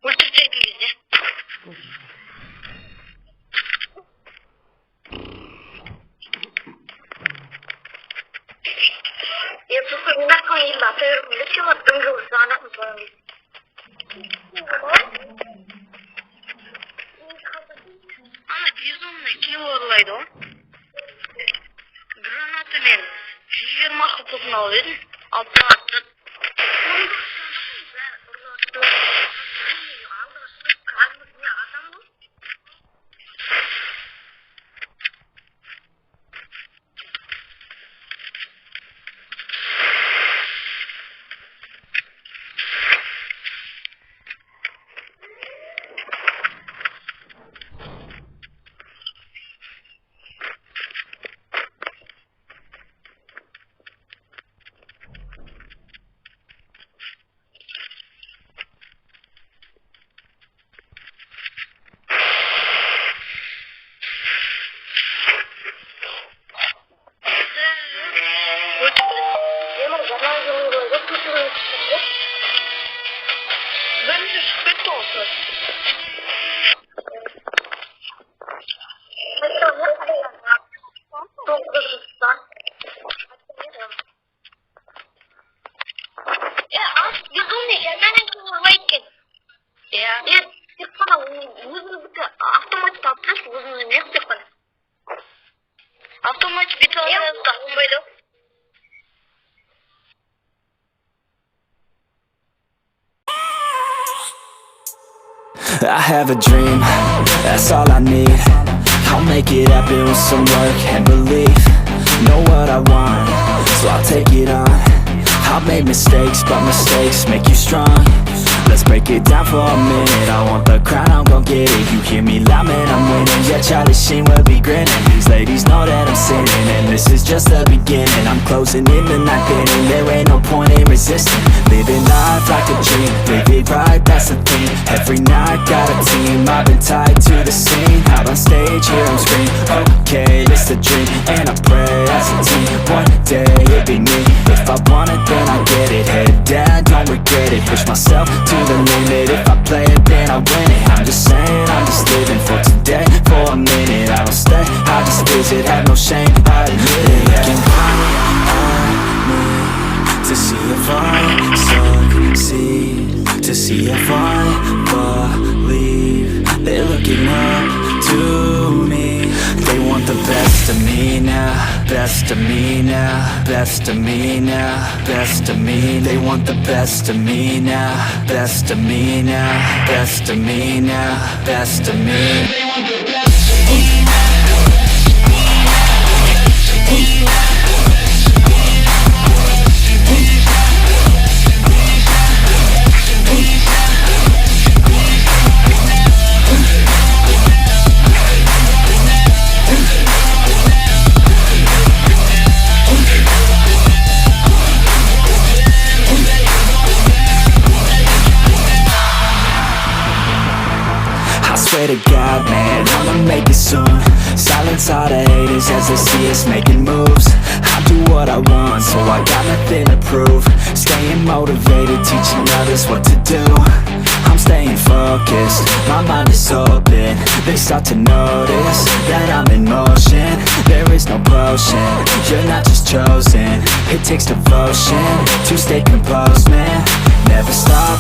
өлтіртетін кезде. Я просто не наклонила, ты лечила, думала, что она позвонила. Ана безумный кило ұрлайды ғой. Гранатамен 120 қылтын алып едім. Алып атты. I have a dream, that's all I need. I'll make it happen with some work and belief. Know what I want, so I'll take it on. I've made mistakes, but mistakes make you strong. Let's break it down for a minute. I want the crown, I'm gon' get it. You hear me loud, man, I'm winning. Yeah, Charlie Sheen will be grinning. These ladies know that I'm sinning, and this is just the beginning. I'm closing in the ninth inning. There ain't no point in resisting. Living life like a dream, live it right, that's the thing. Every night got a team, I've been tied to the scene. Out on stage, hear them scream, okay, it's a dream. And I pray as a team, one day it'll be me. If I want it, then I get it. Head down, don't regret it. Push myself to the limit. If I play it, then I win it. I'm just saying, I'm just living for today, for a minute. I don't stay, I just visit, have no shame, I admit it. Looking right at me to see if I succeed, to see if I believe. They're looking up to me. They want the best of me now, best of me now, best of me now, best of me. They want the best of me now, best of me now, best of me now, best of me. They want the best of me now. Swear to God, man, I'ma make it soon. Silence all the haters as they see us making moves. I do what I want, so I got nothing to prove. Staying motivated, teaching others what to do. I'm staying focused, my mind is open. They start to notice that I'm in motion. There is no potion, you're not just chosen. It takes devotion to stay composed, man. Never stop,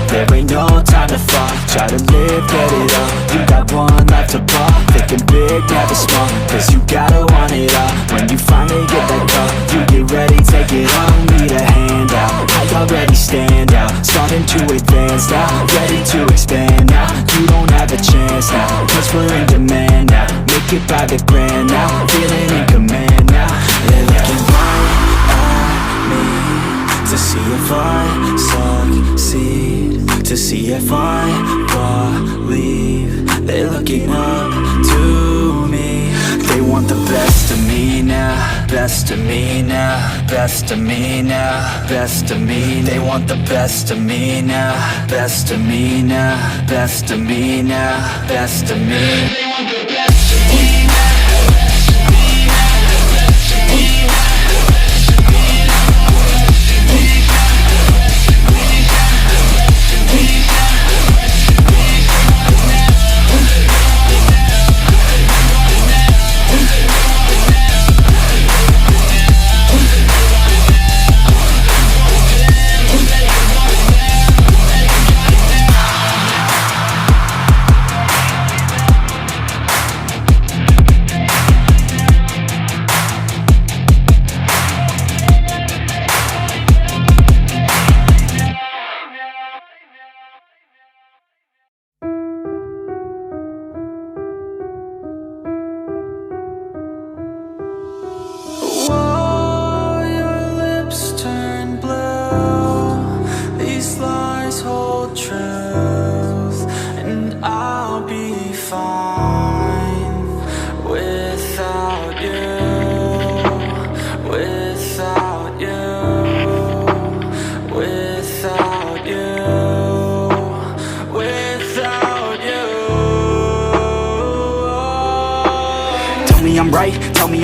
there ain't no time to fall. Try to live, get it all, you got one life to ball. Thinking big, never small, cause you gotta want it all. When you finally get that call, you get ready, take it on. Need a hand out, I already stand out. Starting to advance now, ready to expand now. You don't have a chance now, cause we're in demand now. Make it by the grand now, feeling in command now. They're looking right at me to see if I succeed, to see if I believe. They're looking up to me. They want the best of me now, best of me now, best of me now, best of me. They want the best of me now, best of me now, best of me now, best of me. They want the best of me now.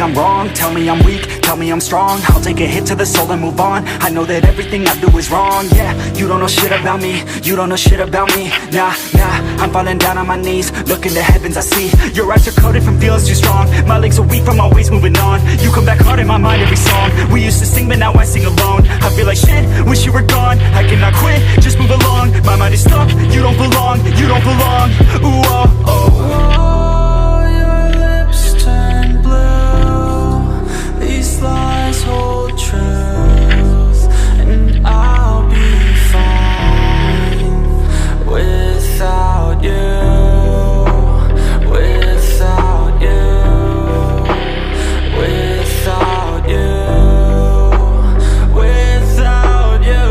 I'm wrong, tell me I'm weak, tell me I'm strong. I'll take a hit to the soul and move on. I know that everything I do is wrong. Yeah, you don't know shit about me, you don't know shit about me. Nah, I'm falling down on my knees, look in the heavens I see. Your eyes are coded from feelings too strong. My legs are weak from always moving on. You come back hard in my mind every song. We used to sing but now I sing alone. I feel like shit, wish you were gone. I cannot quit, just move along. My mind is stuck, you don't belong, you don't belong. Ooh, oh, oh. Lies hold truth, and I'll be fine without you, without you, without you, without you.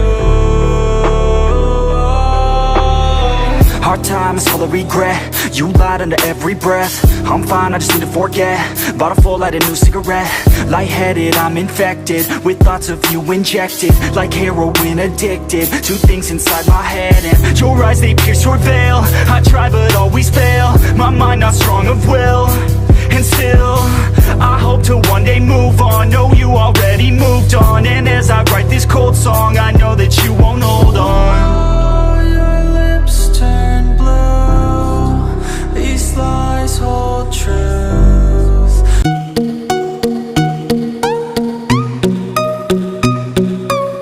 Hard times full of regret, you lied under every breath. I'm fine, I just need to forget. Bottle full, light a new cigarette. Lightheaded, I'm infected with thoughts of you injected like heroin addicted. Two things inside my head and your eyes, they pierce your veil. I try but always fail. My mind not strong of will. And still, I hope to one day move on. No, you already moved